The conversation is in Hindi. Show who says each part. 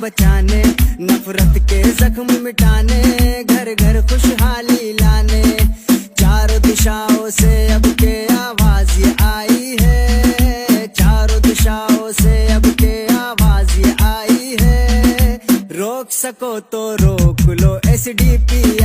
Speaker 1: बचाने, नफरत के जख्म मिटाने, घर घर खुशहाली लाने। चारों दिशाओं से अब के आवाज ये आई है, चारों दिशाओं से अब के आवाज ये आई है। रोक सको तो रोक लो SDP